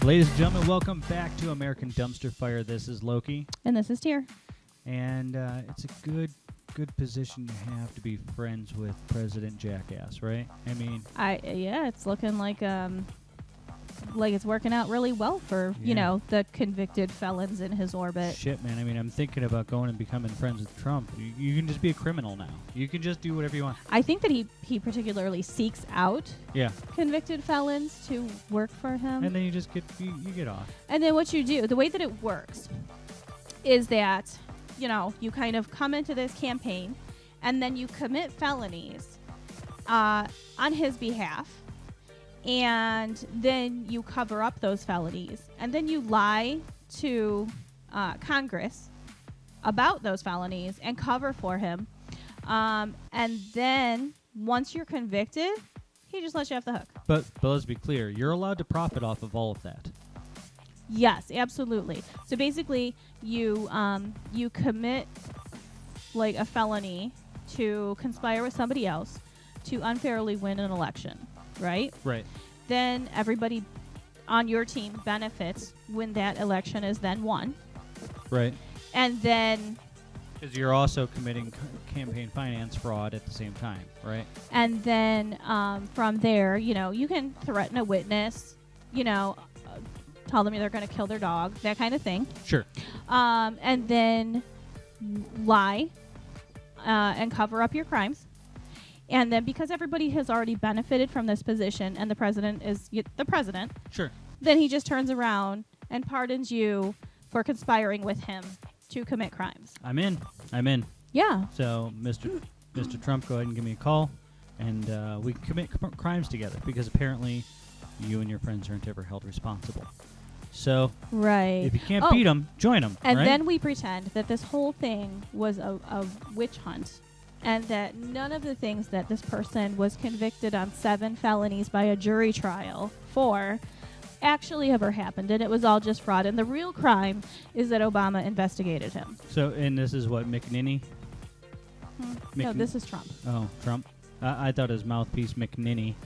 Ladies and gentlemen, welcome back to American Dumpster Fire. This is Loki. And this is Tyr. And it's a good position to have to be friends with President Jackass, right? I mean... Yeah, it's looking like it's working out really well for, the convicted felons in his orbit. Shit, man. I mean, I'm thinking about going and becoming friends with Trump. You can just be a criminal now. You can just do whatever you want. I think that he particularly seeks out convicted felons to work for him. And then you just get off. And then what you do, the way that it works is that, you kind of come into this campaign and then you commit felonies on his behalf. And then you cover up those felonies. And then you lie to Congress about those felonies and cover for him. And then once you're convicted, he just lets you off the hook. But let's be clear. You're allowed to profit off of all of that. Yes, absolutely. So basically, you commit like a felony to conspire with somebody else to unfairly win an election. Right? Right. Then everybody on your team benefits when that election is then won. Right. And then... Because you're also committing campaign finance fraud at the same time, right? And then from there, you can threaten a witness, tell them they're going to kill their dog, that kind of thing. Sure. And then lie and cover up your crimes. And then because everybody has already benefited from this position and the president is the president, sure, then he just turns around and pardons you for conspiring with him to commit crimes. I'm in. Yeah. So, Mr. Trump, go ahead and give me a call, and we can commit crimes together because apparently you and your friends aren't ever held responsible. So, right. If you can't beat them, join them. And right? then we pretend that this whole thing was a witch hunt. And that none of the things that this person was convicted on 7 felonies by a jury trial for actually ever happened. And it was all just fraud. And the real crime is that Obama investigated him. So, and this is what, McNinney? No, this is Trump. Oh, Trump. I thought his mouthpiece, McNinney,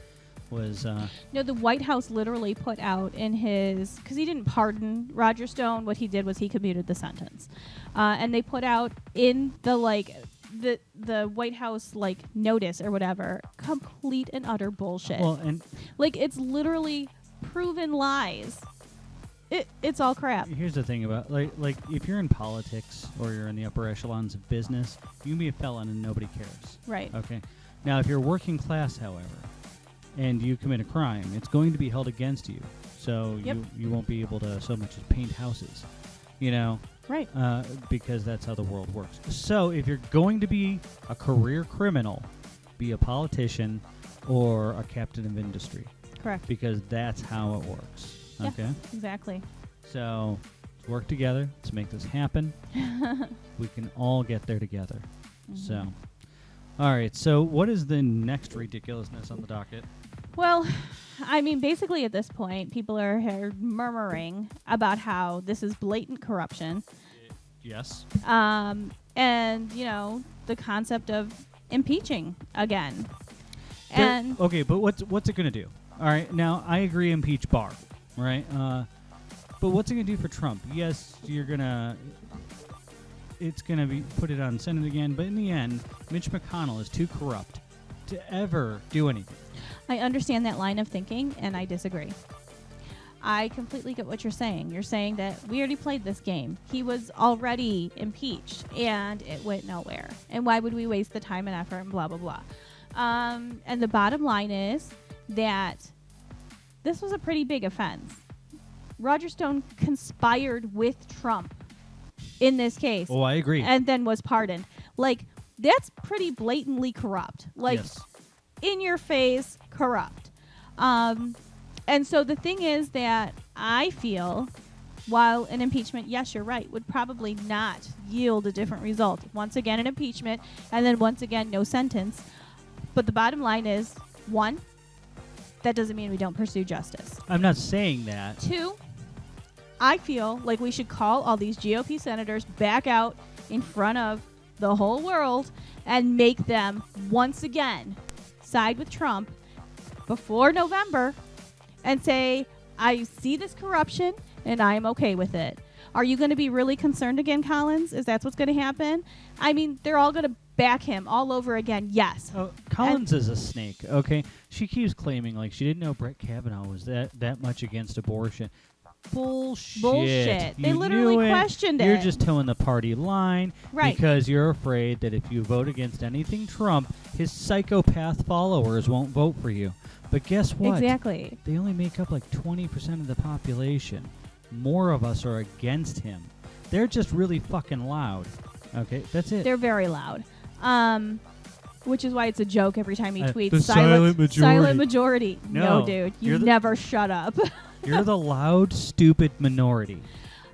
was... No, the White House literally put out in his... Because he didn't pardon Roger Stone. What he did was he commuted the sentence. And they put out in the White House notice or whatever, complete and utter bullshit. Well, and it's literally proven lies. It's all crap. Here's the thing about like if you're in politics or you're in the upper echelons of business, you can be a felon and nobody cares. Right. Okay. Now, if you're working class, however, and you commit a crime, it's going to be held against you. So you won't be able to so much as paint houses. Right. Because that's how the world works. So if you're going to be a career criminal, be a politician or a captain of industry. Correct. Because that's how it works. Yeah, okay? Exactly. So let's work together. Let's make this happen. We can all get there together. Mm-hmm. So, all right. So what is the next ridiculousness on the docket? Well, I mean, basically at this point, people are murmuring about how this is blatant corruption. Yes. And, the concept of impeaching again. But what's it going to do? All right. Now, I agree, impeach Barr, right? But what's it going to do for Trump? Yes, it's going to be put it on Senate again, but in the end, Mitch McConnell is too corrupt to ever do anything. I understand that line of thinking, and I disagree. I completely get what you're saying. You're saying that we already played this game. He was already impeached, and it went nowhere. And why would we waste the time and effort and blah, blah, blah? And the bottom line is that this was a pretty big offense. Roger Stone conspired with Trump in this case. Oh, I agree. And then was pardoned. That's pretty blatantly corrupt. Yes. In your face, corrupt. And so the thing is that I feel, while an impeachment, yes, you're right, would probably not yield a different result. Once again, an impeachment, and then once again, no sentence. But the bottom line is, 1, that doesn't mean we don't pursue justice. I'm not saying that. 2, I feel like we should call all these GOP senators back out in front of the whole world and make them once again side with Trump before November and say, I see this corruption, and I am okay with it. Are you going to be really concerned again, Collins? Is that what's going to happen? I mean, they're all going to back him all over again. Yes. Oh, Collins is a snake, okay? She keeps claiming like she didn't know Brett Kavanaugh was that much against abortion. Bullshit. They You literally knew it. questioned You're it. just towing the party line Right. because you're afraid that if you vote against anything Trump, his psychopath followers won't vote for you. But guess what? Exactly. They only make up like 20% of the population. More of us are against him. They're just really fucking loud. Okay, that's it. They're very loud. Which is why it's a joke every time he tweets. The silent majority. Silent majority. No, Dude. You you're the- never shut up. You're the loud, stupid minority.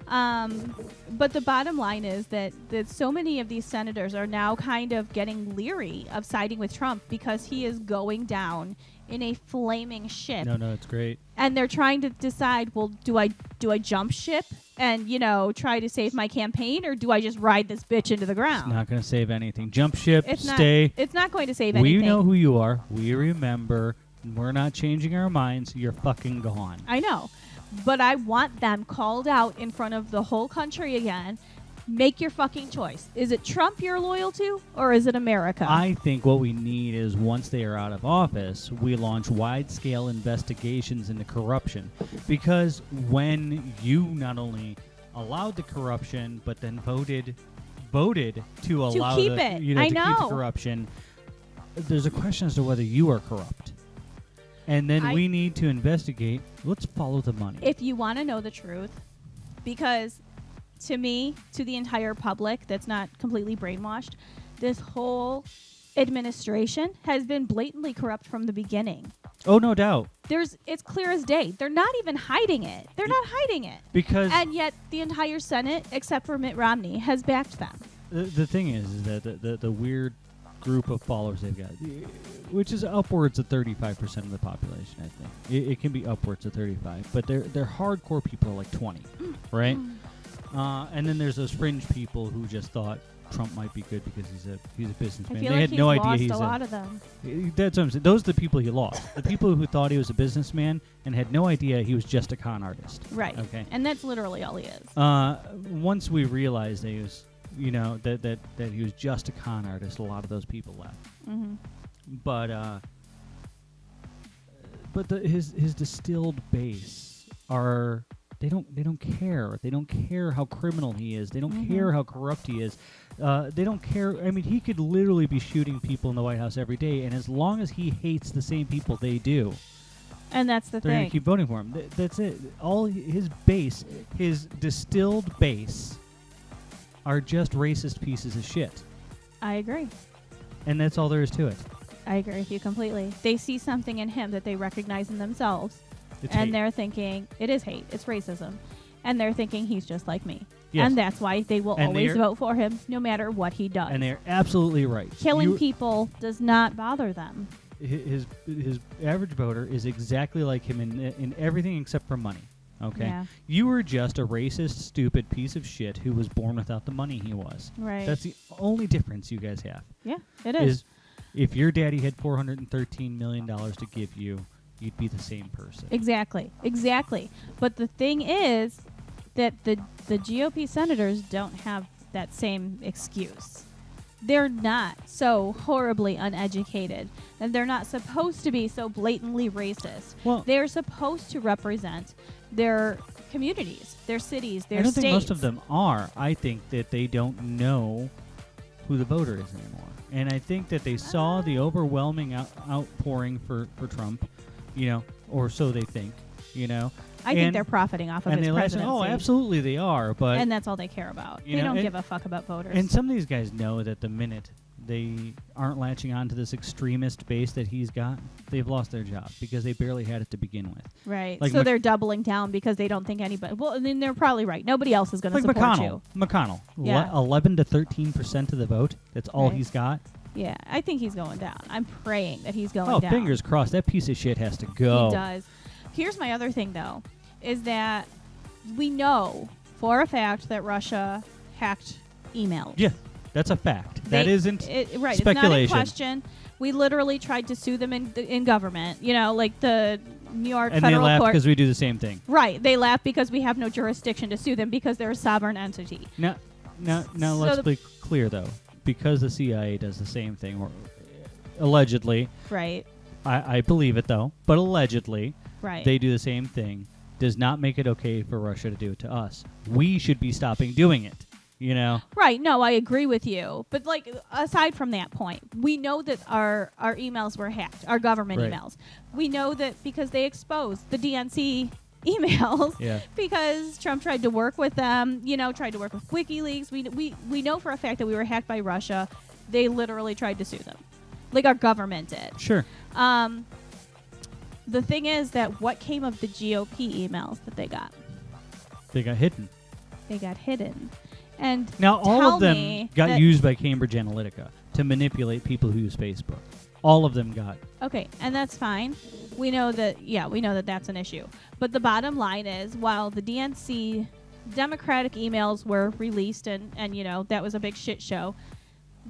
But the bottom line is that so many of these senators are now kind of getting leery of siding with Trump because he is going down in a flaming ship. No, it's great. And they're trying to decide, well, do I jump ship and, try to save my campaign, or do I just ride this bitch into the ground? It's not going to save anything. Jump ship, It's stay. It's not going to save anything. We know who you are. We remember. We're not changing our minds. You're fucking gone. I know. But I want them called out in front of the whole country again. Make your fucking choice. Is it Trump you're loyal to, or is it America? I think what we need is once they are out of office, we launch wide-scale investigations into corruption. Because when you not only allowed the corruption, but then voted to allow keep the, it. to I keep the know. corruption, there's a question as to whether you are corrupt. And then we need to investigate. Let's follow the money. If you want to know the truth, because to me, to the entire public that's not completely brainwashed, this whole administration has been blatantly corrupt from the beginning. Oh, no doubt. It's clear as day. They're not even hiding it. They're not hiding it. And yet the entire Senate, except for Mitt Romney, has backed them. The thing is that the weird group of followers they've got, which is upwards of 35% of the population, I think. It can be upwards of 35, but they're hardcore people are like 20, right? And then there's those fringe people who just thought Trump might be good because he's a businessman. I feel they like had he's no lost idea he's a lot of them. That's what I'm saying. Those are the people he lost. The people who thought he was a businessman and had no idea he was just a con artist. Right. Okay. And that's literally all he is. Once we realized that he was, that he was just a con artist, a lot of those people left. Mm-hmm. But his distilled base are. They don't care. They don't care how criminal he is. They don't care how corrupt he is. They don't care. I mean, he could literally be shooting people in the White House every day, and as long as he hates the same people they do, and that's the they're going thing. to keep voting for him. That's it. All his base, his distilled base, are just racist pieces of shit. I agree. And that's all there is to it. I agree with you completely. They see something in him that they recognize in themselves. It's and hate. they're thinking, it is hate, it's racism. And they're thinking he's just like me. Yes. And that's why they will And always vote for him, no matter what he does. And they're absolutely right. Killing people does not bother them. His average voter is exactly like him in everything except for money. Okay? Yeah. You were just a racist, stupid piece of shit who was born without the money he was. Right. That's the only difference you guys have. Yeah, it is. If your daddy had $413 million to give you, you'd be the same person. Exactly. But the thing is that the GOP senators don't have that same excuse. They're not so horribly uneducated, and they're not supposed to be so blatantly racist. Well, they're supposed to represent their communities, their cities, their I don't states. think most of them are. I think that they don't know who the voter is anymore. And I think that they saw the overwhelming outpouring for Trump, or so they think, I think they're profiting off of his presidency. Oh, absolutely they are, but and that's all they care about. They don't give a fuck about voters. And some of these guys know that the minute they aren't latching on to this extremist base that he's got, they've lost their job because they barely had it to begin with. Right. Like so they're doubling down because they don't think anybody. Well, I mean, they're probably right. Nobody else is going to like support you. McConnell. Yeah. 11 to 13% of the vote. That's all Right. he's got. Yeah, I think he's going down. I'm praying that he's going down. Oh, fingers crossed. That piece of shit has to go. He does. Here's my other thing, though, is that we know for a fact that Russia hacked emails. Yeah, that's a fact. That isn't right. speculation. It's not in question. We literally tried to sue them in government. Like the New York And they federal laugh court. because we do the same thing. Right. They laugh because we have no jurisdiction to sue them because they're a sovereign entity. Now, So let's be clear, though. Because the CIA does the same thing, or allegedly, Right. I believe it, though, but allegedly, Right. they do the same thing, does not make it okay for Russia to do it to us. We should be stopping doing it, you know? Right. No, I agree with you. But, like, aside from that point, we know that our emails were hacked, our government Right. emails. We know that because they exposed the DNC emails Yeah. because Trump tried to work with them, tried to work with WikiLeaks. We know for a fact that we were hacked by Russia. They literally tried to sue them. Like our government did. Sure. The thing is that what came of the GOP emails that they got? They got hidden. They got hidden. And Now, all tell of them me got that- used by Cambridge Analytica to manipulate people who use Facebook. All of them got. Okay, and that's fine. We know that that's an issue. But the bottom line is, while the DNC Democratic emails were released and that was a big shit show,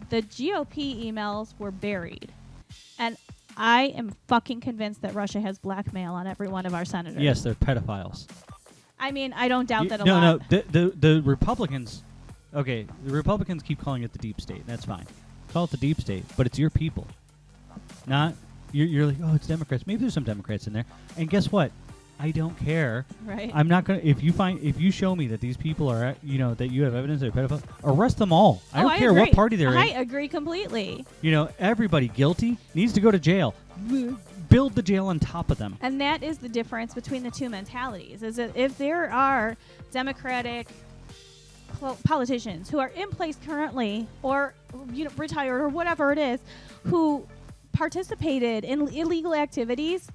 the GOP emails were buried. And I am fucking convinced that Russia has blackmail on every one of our senators. Yes, they're pedophiles. I mean, I don't doubt that a no, lot. No, the Republicans, okay, the Republicans keep calling it the deep state. That's fine. Call it the deep state, but it's your people. Not, you're like, oh, it's Democrats. Maybe there's some Democrats in there. And guess what? I don't care. Right. I'm not going to, if you show me that these people are, that you have evidence they're pedophiles, arrest them all. I don't care agree. what party they're I in. agree completely. Everybody guilty needs to go to jail. Build the jail on top of them. And that is the difference between the two mentalities, is that if there are Democratic politicians who are in place currently or retired or whatever it is who participated in illegal activities,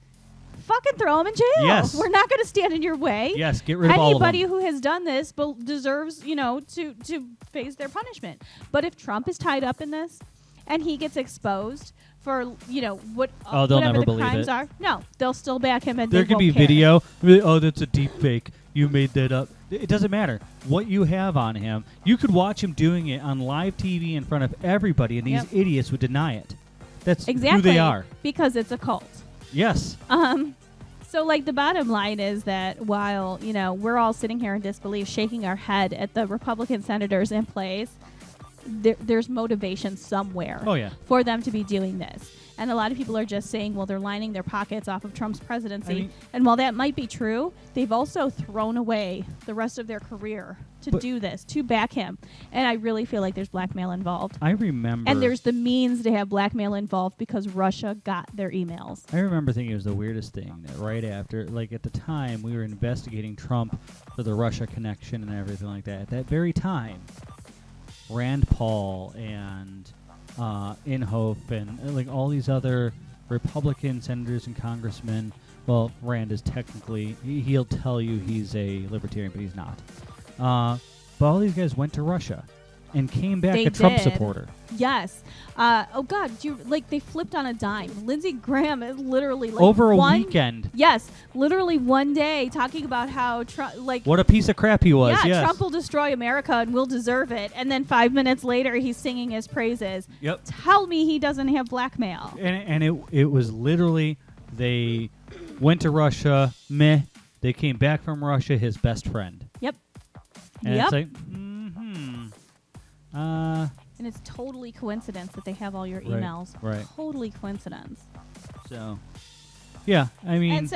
fucking throw them in jail. Yes. We're not going to stand in your way. Yes, get rid of all of them. Anybody who has done this deserves, to face their punishment. But if Trump is tied up in this and he gets exposed for, they'll whatever never the believe crimes it. are, no, they'll still back him and There they could won't be care. video. Oh, that's a deep fake. You made that up. It doesn't matter what you have on him. You could watch him doing it on live TV in front of everybody, and these Yep. idiots would deny it. That's Exactly. who they are. Because it's a cult. Yes. So, the bottom line is that while, we're all sitting here in disbelief, shaking our head at the Republican senators in place, there's motivation somewhere Oh, yeah. for them to be doing this. And a lot of people are just saying, well, they're lining their pockets off of Trump's presidency. And while that might be true, they've also thrown away the rest of their career to do this, to back him. And I really feel like there's blackmail involved. I remember. And there's the means to have blackmail involved because Russia got their emails. I remember thinking it was the weirdest thing that right after, at the time, we were investigating Trump for the Russia connection and everything like that. At that very time, Rand Paul and Inhofe and all these other Republican senators and congressmen. Well, Rand is technically, he'll tell you he's a libertarian, but he's not. But all these guys went to Russia and came back They a Trump did. supporter. Yes. Oh God, they flipped on a dime. Lindsey Graham is literally Over a weekend. Yes, literally one day talking about how Trump What a piece of crap he was. yeah, Yes. Trump will destroy America and we'll deserve it. And then 5 minutes later, he's singing his praises. Yep. Tell me he doesn't have blackmail. And it was literally, they went to Russia, meh. They came back from Russia, his best friend. Yep. And Yep. it's like, And it's totally coincidence that they have all your Right, emails. right. Totally coincidence. so, yeah, I mean. And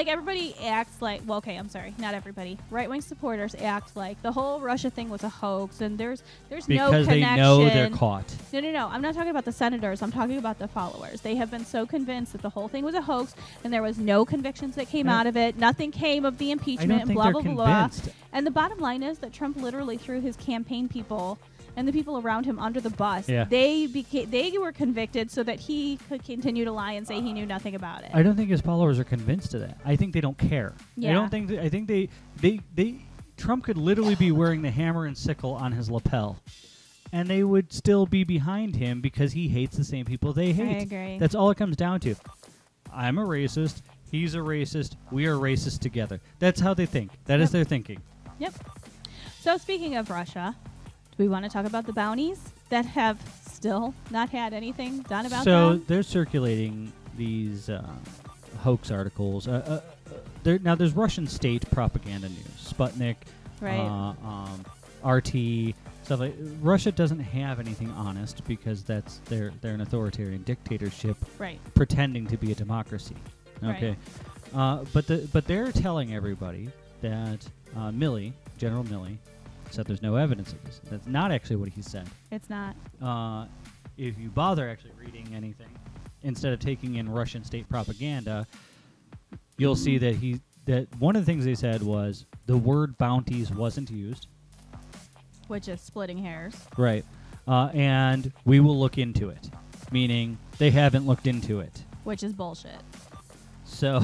everybody acts like, well, okay, I'm sorry, not everybody. Right-wing supporters act like the whole Russia thing was a hoax, and there's no because connection. they know they're caught. No. I'm not talking about the senators. I'm talking about the followers. They have been so convinced that the whole thing was a hoax, and there was no convictions that came out of it. Nothing came of the I impeachment, don't and think blah, they're blah, blah, blah. convinced. And the bottom line is that Trump literally threw his campaign people and the people around him under the bus. Yeah. They were convicted so that he could continue to lie and say he knew nothing about it. I don't think his followers are convinced of that. I think they don't care. Yeah. I don't think. I think they Trump could literally be wearing the hammer and sickle on his lapel, and they would still be behind him because he hates the same people they hate. I agree. That's all it comes down to. I'm a racist. He's a racist. We are racist together. That's how they think. That is their thinking. Yep. So speaking of Russia, do we want to talk about the bounties that have still not had anything done about So them? they're circulating these hoax articles. There's Russian state propaganda news, Sputnik, Right. RT, stuff like. Russia doesn't have anything honest because they're an authoritarian dictatorship Right. pretending to be a democracy. Okay, but they're telling everybody that General Milley, said there's no evidence of this. That's not actually what he said. It's not. If you bother actually reading anything, instead of taking in Russian state propaganda, you'll see that one of the things they said was the word bounties wasn't used. Which is splitting hairs. Right. And we will look into it. Meaning they haven't looked into it. Which is bullshit. So...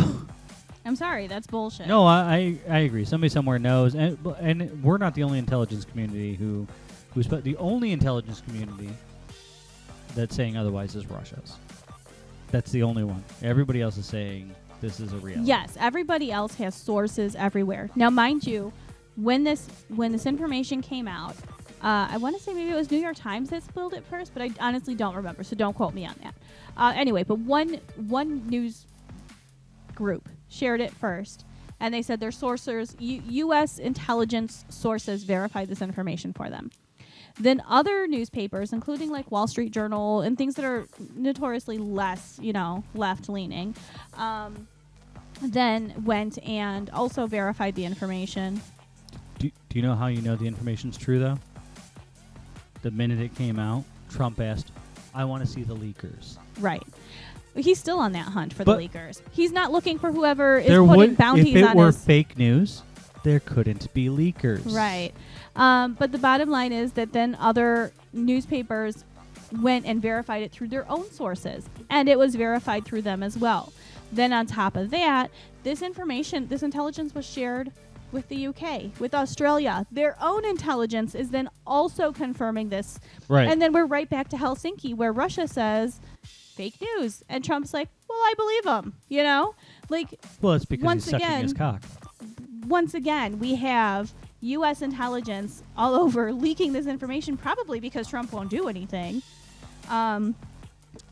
I'm sorry, that's bullshit. No, I agree. Somebody somewhere knows. And we're not the only intelligence community who's the only intelligence community that's saying otherwise is Russia's. That's the only one. Everybody else is saying this is a reality. Yes, everybody else has sources everywhere. Now, mind you, when this information came out, I want to say maybe it was New York Times that spilled it first, but I honestly don't remember, so don't quote me on that. Anyway, but one news group shared it first, and they said their sources, U.S. intelligence sources, verified this information for them. Then other newspapers, including like Wall Street Journal and things that are notoriously less, left-leaning, then went and also verified the information. Do you know how you know the information's true, though? The minute it came out, Trump asked, I want to see the leakers. Right. He's still on that hunt for But the leakers. He's not looking for whoever is putting bounties on If it were his... fake news, there couldn't be leakers. Right. But the bottom line is that then other newspapers went and verified it through their own sources, and it was verified through them as well. Then on top of that, this intelligence was shared with the UK, with Australia. Their own intelligence is then also confirming this. Right. And then we're right back to Helsinki, where Russia says fake news, and Trump's like, well, I believe him, Well, it's because once he's sucking again, his cock. Once again, we have U.S. intelligence all over leaking this information, probably because Trump won't do anything. And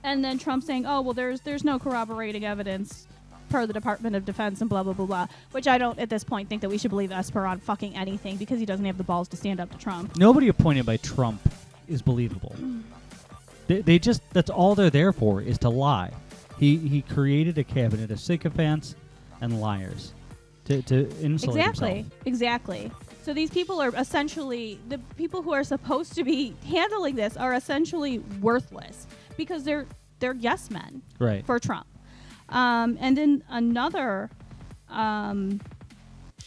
then Trump saying, oh, well, there's no corroborating evidence per the Department of Defense and blah, blah, blah, blah, which I don't at this point think that we should believe Esper on fucking anything because he doesn't have the balls to stand up to Trump. Nobody appointed by Trump is believable. They just, that's all they're there for, is to lie. He created a cabinet of sycophants and liars to insulate himself. Exactly. So these people are essentially, the people who are supposed to be handling this are essentially worthless because they're yes men for Trump. And then another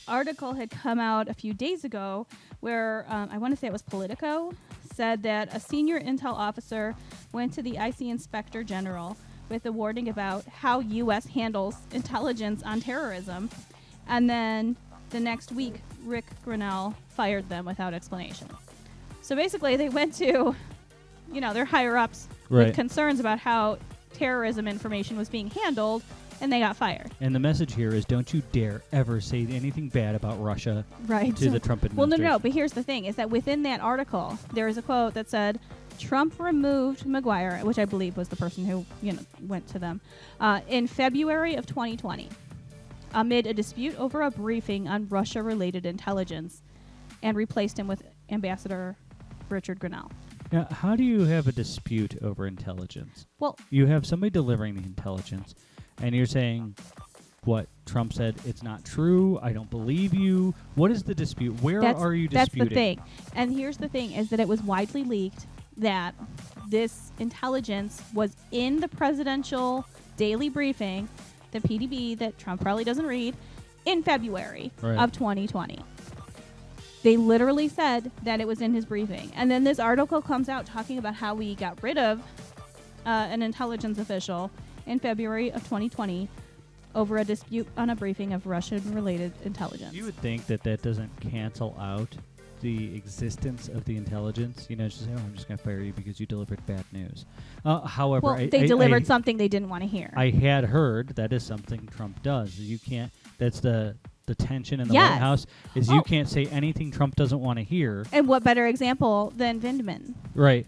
article had come out a few days ago where I want to say it was Politico, said that a senior intel officer went to the IC Inspector General with a warning about how U.S. handles intelligence on terrorism. And then the next week, Rick Grinnell fired them without explanation. So basically, they went to, their higher-ups with concerns about how terrorism information was being handled, and they got fired. And the message here is don't you dare ever say anything bad about Russia to the Trump administration. Well, no, but here's the thing, is that within that article, there is a quote that said, Trump removed McGuire, which I believe was the person who, went to them, in February of 2020, amid a dispute over a briefing on Russia-related intelligence, and replaced him with Ambassador Richard Grinnell. Now, how do you have a dispute over intelligence? Well, you have somebody delivering the intelligence, and you're saying, what, Trump said, it's not true, I don't believe you. What is the dispute? Where are you disputing? That's the thing. And here's the thing, is that it was widely leaked that this intelligence was in the presidential daily briefing, the PDB that Trump probably doesn't read, in February of 2020. They literally said that it was in his briefing. And then this article comes out talking about how we got rid of an intelligence official in February of 2020 over a dispute on a briefing of Russian-related intelligence. You would think that doesn't cancel out the existence of the intelligence. Just say, I'm just going to fire you because you delivered bad news. However, they delivered something they didn't want to hear. I had heard that is something Trump does. You can't, that's the tension in the White House, is you can't say anything Trump doesn't want to hear. And what better example than Vindman? Right.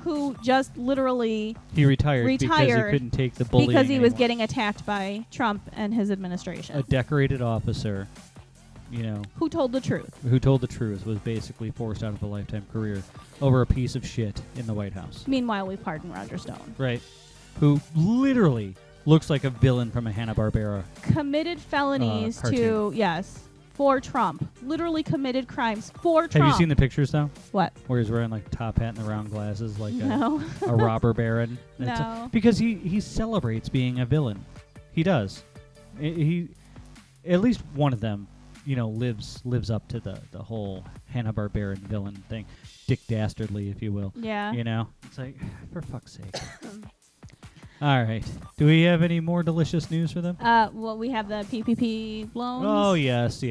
who just literally he retired because he couldn't take the bullying because he was anymore. getting attacked by Trump and his administration. A decorated officer, Who told the truth. who told the truth, was basically forced out of a lifetime career over a piece of shit in the White House. Meanwhile, we pardon Roger Stone. Right. Who literally looks like a villain from a Hanna-Barbera. Committed felonies cartoon. for Trump. Literally committed crimes for Trump. Have you seen the pictures, though? What? Where he's wearing, like, a top hat and the round glasses, like No. a robber baron? No. Because he celebrates being a villain. He does. He at least one of them, lives up to the whole Hanna-Barbera villain thing. Dick Dastardly, if you will. Yeah. It's like, for fuck's sake. All right. Do we have any more delicious news for them? Well, we have the PPP loans. Oh, yes.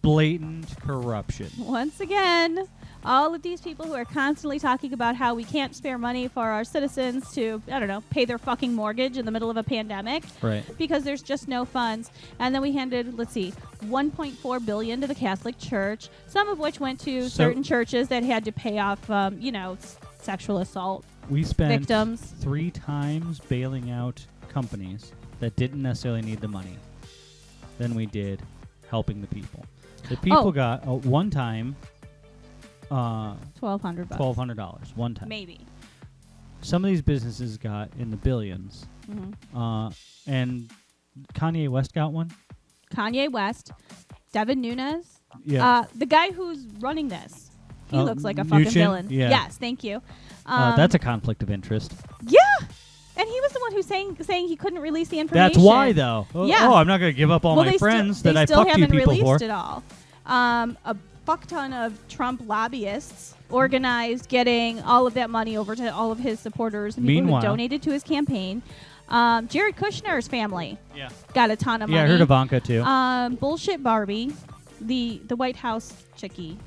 Blatant corruption. Once again, all of these people who are constantly talking about how we can't spare money for our citizens to, pay their fucking mortgage in the middle of a pandemic. Right. Because there's just no funds. And then we handed, $1.4 billion to the Catholic Church, some of which went to certain churches that had to pay off, sexual assault We spent victims 3 times bailing out companies that didn't necessarily need the money than we did helping the people. The people got one time $1,200. $1,200 one time. Maybe. Some of these businesses got in the billions. Mm-hmm. And Kanye West got one. Kanye West, Devin Nunes, Yeah. the guy who's running this. He looks like a fucking Mnuchin? villain. Yeah. Yes, thank you. That's a conflict of interest. Yeah, and he was the one who's saying he couldn't release the information. That's why, though. Yeah. Oh, I'm not going to give up all my friends that I fucked you people for. They still haven't released it all. A fuck ton of Trump lobbyists organized getting all of that money over to all of his supporters and people who donated to his campaign. Jared Kushner's family got a ton of money. Yeah, I heard Ivanka, too. Bullshit Barbie, the White House chickie,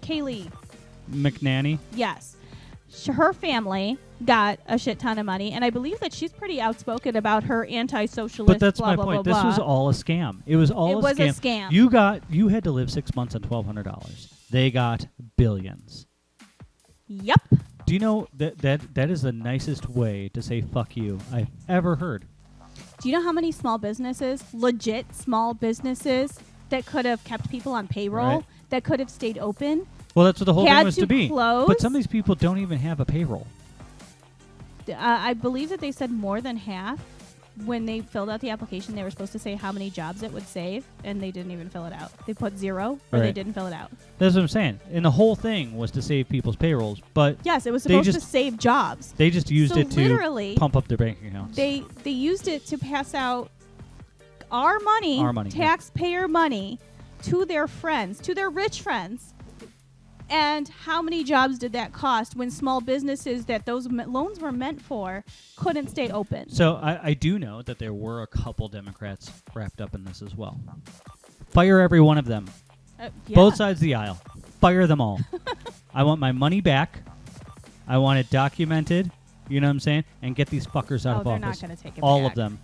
Kayleigh McNanny. Yes. Her family got a shit ton of money, and I believe that she's pretty outspoken about her anti-socialist. But that's blah, my blah, point. Blah, this blah. was all a scam. It was all a scam. It was a scam. You had to live 6 months on $1,200. They got billions. Yep. Do you know that is the nicest way to say fuck you I've ever heard? Do you know how many small businesses, legit small businesses, that could have kept people on payroll, that could have stayed open? Well, that's what the whole thing was to be. Close? But some of these people don't even have a payroll. I believe that they said more than half. When they filled out the application, they were supposed to say how many jobs it would save, and they didn't even fill it out. They put 0, or they didn't fill it out. That's what I'm saying. And the whole thing was to save people's payrolls, but yes, it was supposed to save jobs. They just used it to pump up their bank accounts. They used it to pass out our money, taxpayer money, to their friends, to their rich friends. And how many jobs did that cost when small businesses that those loans were meant for couldn't stay open? So I do know that there were a couple Democrats wrapped up in this as well. Fire every one of them. Both sides of the aisle. Fire them all. I want my money back. I want it documented. You know what I'm saying? And get these fuckers out of office. They're not going to take it all back. of them.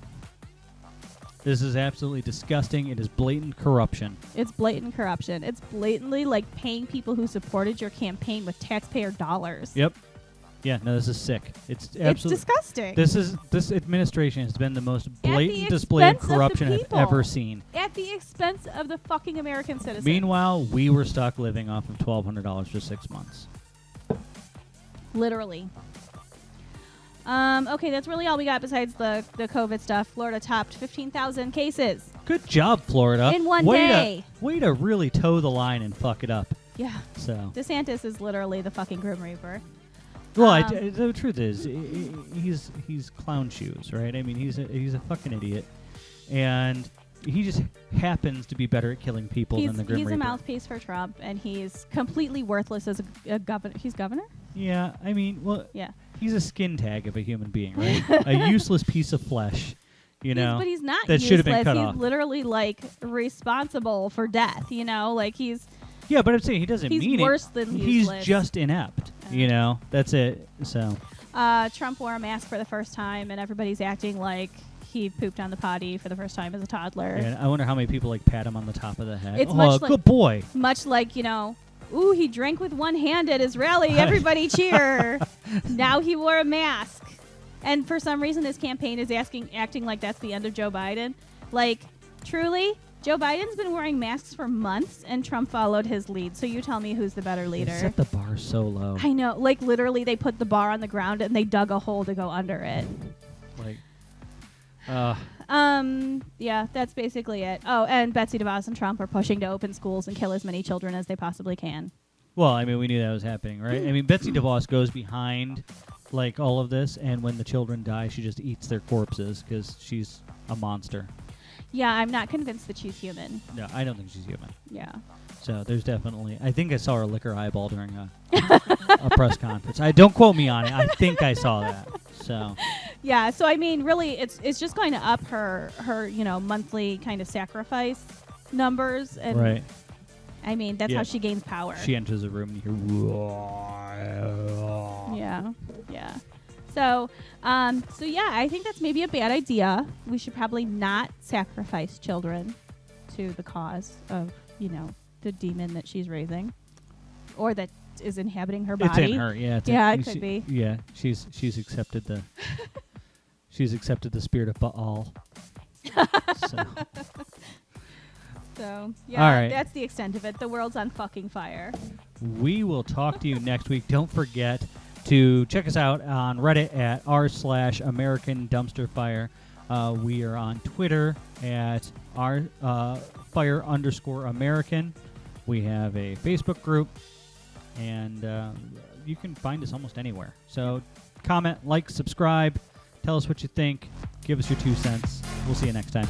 This is absolutely disgusting. It is blatant corruption. It's blatant corruption. It's blatantly like paying people who supported your campaign with taxpayer dollars. Yep. Yeah, no, this is sick. It's absolutely disgusting. This administration has been the most blatant display of corruption I've ever seen. At the expense of the fucking American citizens. Meanwhile, we were stuck living off of $1,200 for 6 months. Literally. Okay, that's really all we got besides the COVID stuff. Florida topped 15,000 cases. Good job, Florida. In one day. Way to really toe the line and fuck it up. Yeah. So DeSantis is literally the fucking Grim Reaper. Well, the truth is, he's clown shoes, right? I mean, he's a fucking idiot, and he just happens to be better at killing people than the Grim Reaper. He's a mouthpiece for Trump, and he's completely worthless as a governor. He's governor? Yeah, I mean, well, yeah. He's a skin tag of a human being, right? A useless piece of flesh, but he's not that should have been cut off. He's literally like responsible for death, like he's. Yeah, but I'm saying he doesn't mean it. He's worse than useless. He's just inept, That's it. So. Trump wore a mask for the first time, and everybody's acting like he pooped on the potty for the first time as a toddler. And I wonder how many people pat him on the top of the head. It's much good boy. Much like Ooh, he drank with one hand at his rally. Everybody cheer. Now he wore a mask. And for some reason, this campaign is acting like that's the end of Joe Biden. Like, truly, Joe Biden's been wearing masks for months, and Trump followed his lead. So you tell me who's the better leader. They set the bar so low. I know. Like, literally, they put the bar on the ground, and they dug a hole to go under it. Like, yeah, that's basically it. Oh, and Betsy DeVos and Trump are pushing to open schools and kill as many children as they possibly can. well, I mean, we knew that was happening, right? I mean, Betsy DeVos goes behind, like, all of this, and when the children die, she just eats their corpses because she's a monster. Yeah, I'm not convinced that she's human. No, I don't think she's human. Yeah. So there's definitely... I think I saw her lick her eyeball during a press conference. Don't quote me on it. I think I saw that. So... Yeah, so I mean, really, it's just going to up her monthly kind of sacrifice numbers, and right. I mean that's how she gains power. She enters a room and you hear. Yeah. So yeah, I think that's maybe a bad idea. We should probably not sacrifice children to the cause of the demon that she's raising, or that is inhabiting her body. It's in her, yeah. It could be. Yeah, she's accepted the. She's accepted the spirit of Baal. So, yeah, all right. That's the extent of it. The world's on fucking fire. We will talk to you next week. Don't forget to check us out on Reddit at r/American Dumpster Fire. We are on Twitter at r_fire_American. We have a Facebook group, and you can find us almost anywhere. So comment, like, subscribe. Tell us what you think. Give us your 2 cents. We'll see you next time.